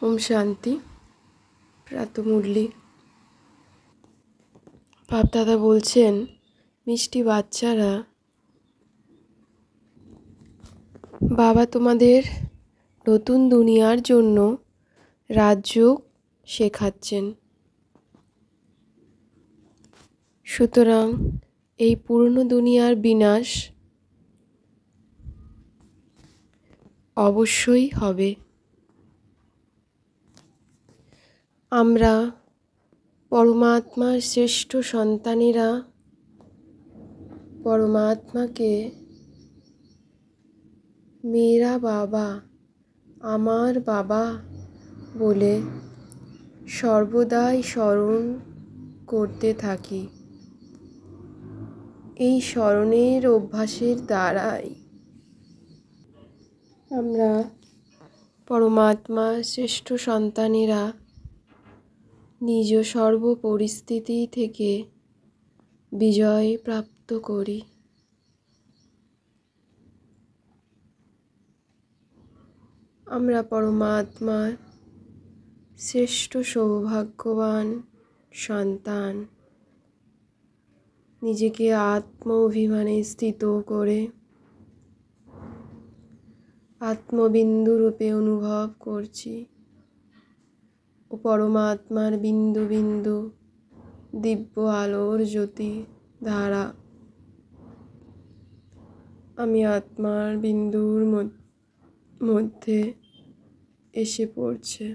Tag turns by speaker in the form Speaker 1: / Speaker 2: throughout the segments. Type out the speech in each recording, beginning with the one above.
Speaker 1: ওম শান্তি। প্রাতমুরলি বাপদাদা বলছেন, মিষ্টি বাচ্চারা, বাবা তোমাদের নতুন দুনিয়ার জন্য রাজযোগ শেখাচ্ছেন। সুতরাং এই পুরনো দুনিয়ার বিনাশ অবশ্যই হবে। আমরা পরমাত্মার শ্রেষ্ঠ সন্তানেরা পরমাত্মাকে মেরা বাবা, আমার বাবা বলে সর্বদাই স্মরণ করতে থাকি। এই স্মরণের অভ্যাসের দ্বারাই আমরা পরমাত্মার শ্রেষ্ঠ সন্তানেরা নিজ সর্ব পরিস্থিতি থেকে বিজয় প্রাপ্ত করি। আমরা পরমাত্মার শ্রেষ্ঠ সৌভাগ্যবান সন্তান। নিজেকে আত্ম অভিমানে স্থিত করে আত্মবিন্দু রূপে অনুভব করছি ও পরমাত্মার বিন্দু বিন্দু দিব্য আলোর জ্যোতি ধারা আমি আত্মার বিন্দুর মধ্যে এসে পড়ছে।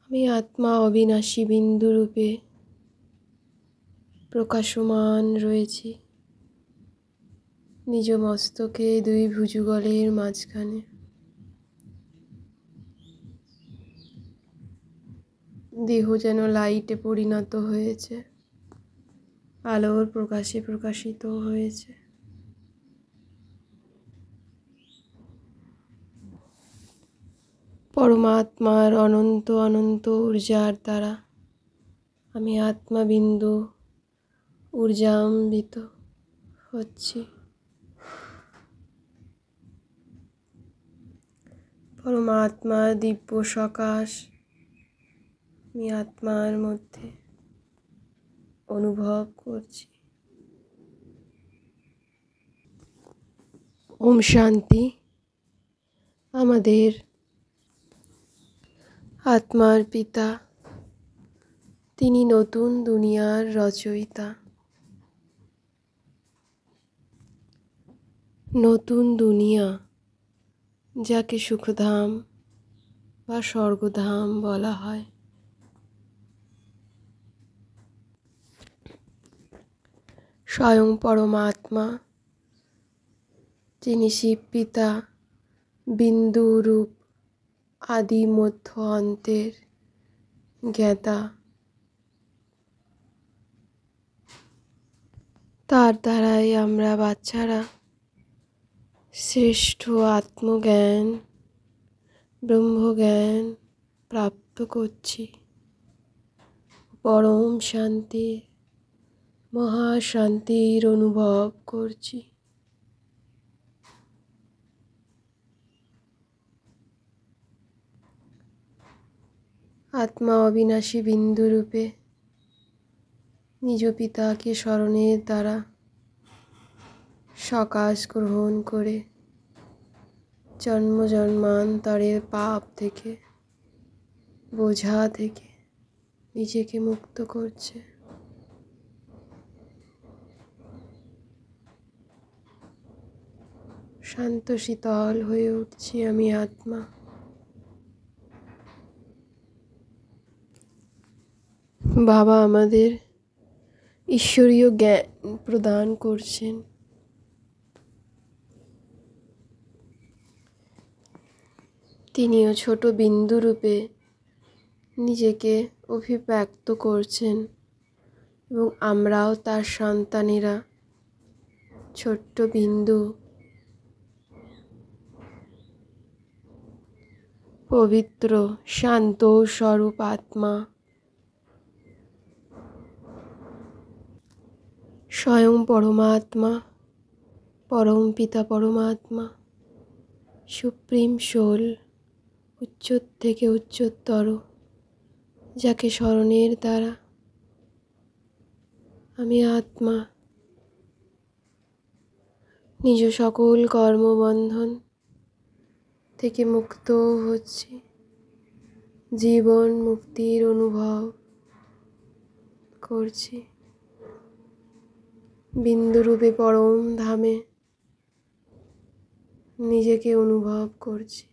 Speaker 1: আমি আত্মা অবিনাশী বিন্দু রূপে প্রকাশমান রয়েছি নিজ মস্তকে দুই ভুজগলের মাঝখানে। দেহ যেন লাইটে পরিণত হয়েছে, আলোর প্রকাশে প্রকাশিত হয়েছে। পরমাত্মার অনন্ত অনন্ত ঊর্জার দ্বারা আমি আত্মাবিন্দু ঊর্জাম্বিত হচ্ছি। পরমাত্মার দিব্য সকাশ আমি আত্মার মধ্যে অনুভব করছি। ওম শান্তি। আমাদের আত্মার পিতা, তিনি নতুন দুনিয়ার রচয়িতা। নতুন দুনিয়া, যাকে সুখধাম বা স্বর্গধাম বলা হয়, স্বয়ং পরমাত্মা, যিনি শিব পিতা, বিন্দু রূপ আদি মধ্য অন্তের জ্ঞাতা, তার দ্বারাই আমরা বাচ্চারা শ্রেষ্ঠ আত্মজ্ঞান ব্রহ্মজ্ঞান প্রাপ্ত করছি। পরম শান্তি মহাশান্তির অনুভব করছি। আত্মা অবিনাশী বিন্দু রূপে নিজ পিতাকে স্মরণের দ্বারা সকাশ গ্রহণ করে জন্ম জন্মান্তরের পাপ থেকে, বোঝা থেকে নিজেকে মুক্ত করছে। শান্ত শীতল হয়ে উঠছি আমি আত্মা। বাবা আমাদের ঈশ্বরীয় জ্ঞান প্রদান করছেন। তিনিও ছোট বিন্দু রূপে নিজেকে অভিব্যক্ত করছেন এবং আমরাও তার সন্তানেরা ছোট্ট বিন্দু, পবিত্র শান্ত স্বরূপ আত্মা। স্বয়ং পরমাত্মা, পরম পিতা পরমাত্মা, সুপ্রিম সোল, উচ্চ থেকে উচ্চতর, যাকে স্মরণের দ্বারা আমি আত্মা নিজ সকল কর্মবন্ধন থেকে মুক্ত হচ্ছি, জীবন মুক্তির অনুভব করছি। বিন্দুরূপে পরম ধামে নিজেকে অনুভব করছি।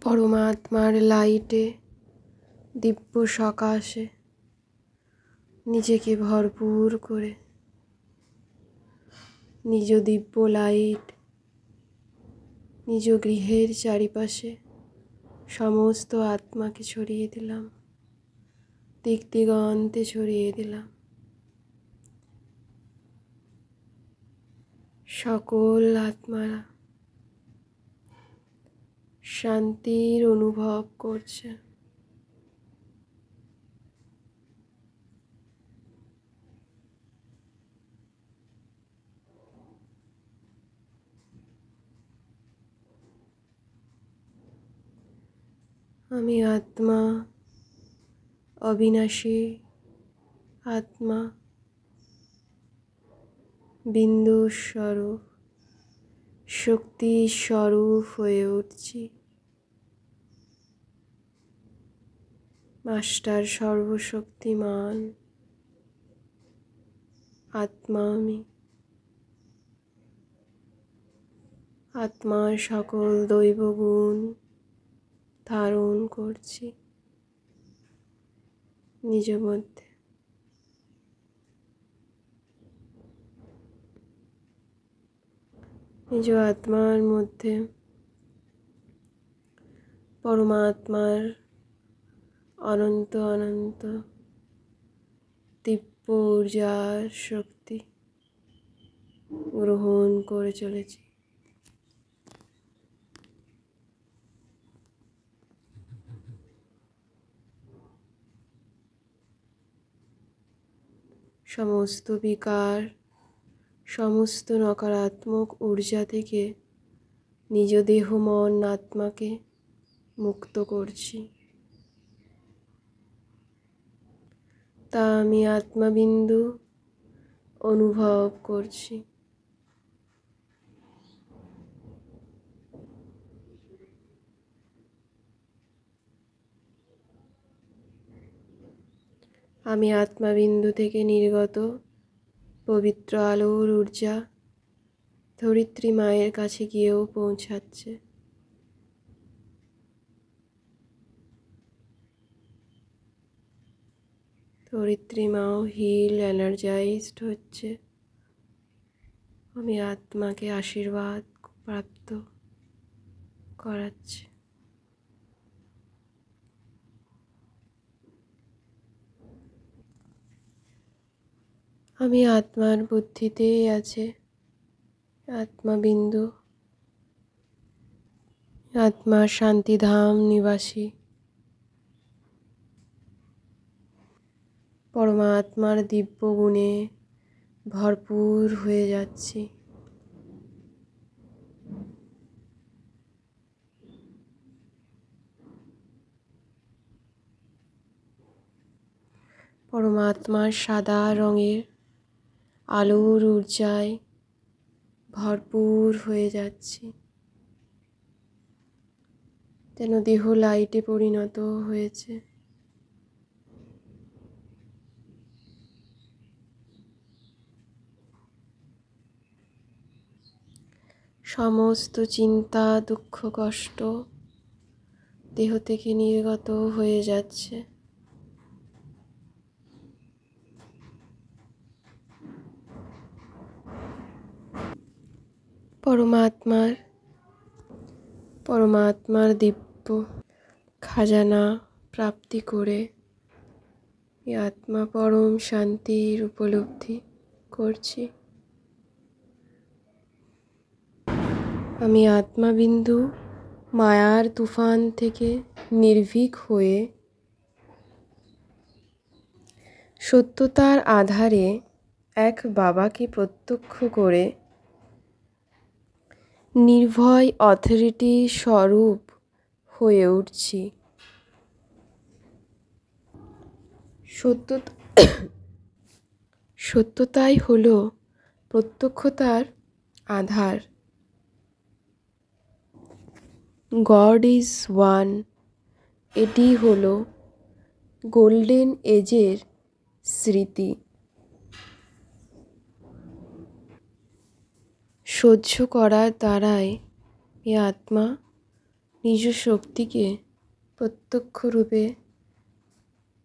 Speaker 1: পরমাত্মার লাইটে, দিব্য সকাশে নিজেকে ভরপুর করে নিজ দিব্য লাইট নিজ গৃহের চারিপাশে সমস্ত আত্মাকে ছড়িয়ে দিলাম, দিক দিগন্তে ছড়িয়ে দিলাম। সকল আত্মারা শান্তির অনুভব করছে। আমি আত্মা, অবিনাশী আত্মা, বিন্দু স্বরূপ, শক্তি স্বরূপ হয়ে উঠছি। মাস্টার সর্বশক্তিমান আত্মা আমি। আত্মার সকল দৈব গুণ ধারণ করছি নিজ মধ্যে। নিজ আত্মার মধ্যে পরমাত্মার অনন্ত অনন্ত দিব্য ঊর্জার শক্তি গ্রহণ করে চলেছি। সমস্ত বিকার, সমস্ত নকারাত্মক ঊর্জা থেকে নিজ দেহ মন আত্মাকে মুক্ত করছি। তা আমি আত্মাবিন্দু অনুভব করছি। আমি আত্মাবিন্দু থেকে নির্গত পবিত্র আলোর ঊর্জা ধরিত্রী মায়ের কাছে গিয়েও পৌঁছাচ্ছে। ধরিত্রী মাও হিল, এনার্জাইজড হচ্ছে। আমি আত্মাকে আশীর্বাদ প্রাপ্ত করাচ্ছি। আমি আত্মার বুদ্ধিতেই আছে আত্মাবিন্দু, আত্মার শান্তিধাম নিবাসী, পরমাত্মার দিব্য গুণে ভরপুর হয়ে যাচ্ছি। পরমাত্মার সাদা রঙের আলোর ঊর্জায় ভরপুর হয়ে যাচ্ছি, যেন দেহ লাইটে পরিণত হয়েছে। সমস্ত চিন্তা, দুঃখ, কষ্ট দেহ থেকে নির্গত হয়ে যাচ্ছে। পরমাত্মার দিব্য খাজানা প্রাপ্তি করে এই আত্মা পরম শান্তির উপলব্ধি করছি। আমি আত্মাবিন্দু মায়ার তুফান থেকে নির্ভীক হয়ে সত্যতার আধারে এক বাবাকে প্রত্যক্ষ করে নির্ভয় অথরিটি স্বরূপ হয়ে উঠছি। সত্যতাই হলো প্রত্যক্ষতার আধার। গড ইজ ওয়ান, এটি হলো গোল্ডেন এজের স্মৃতি। সহ্য করার দ্বারাই এ আত্মা নিজ শক্তিকে প্রত্যক্ষ রূপে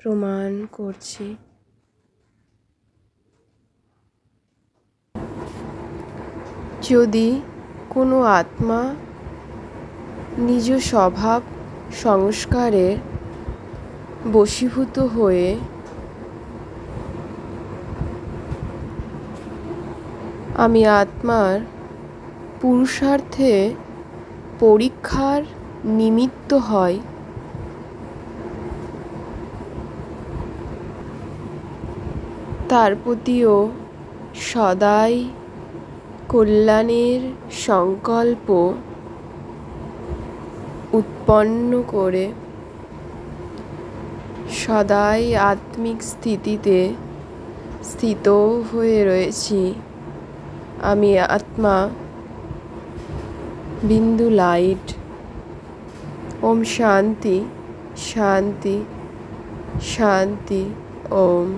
Speaker 1: প্রমাণ করছি। যদি কোনো আত্মা নিজ স্বভাব সংস্কারে বশীভূত হয়ে আমি আত্মার পুরুষার্থে পরীক্ষার নিমিত্ত হয়, তার প্রতিও সদাই কল্যাণের সংকল্প উৎপন্ন করে সদাই আত্মিক স্থিতিতে স্থিত হয়ে রয়েছি। আমি আত্মা বিন্দু লাইট। ওম শান্তি শান্তি শান্তি। ওম।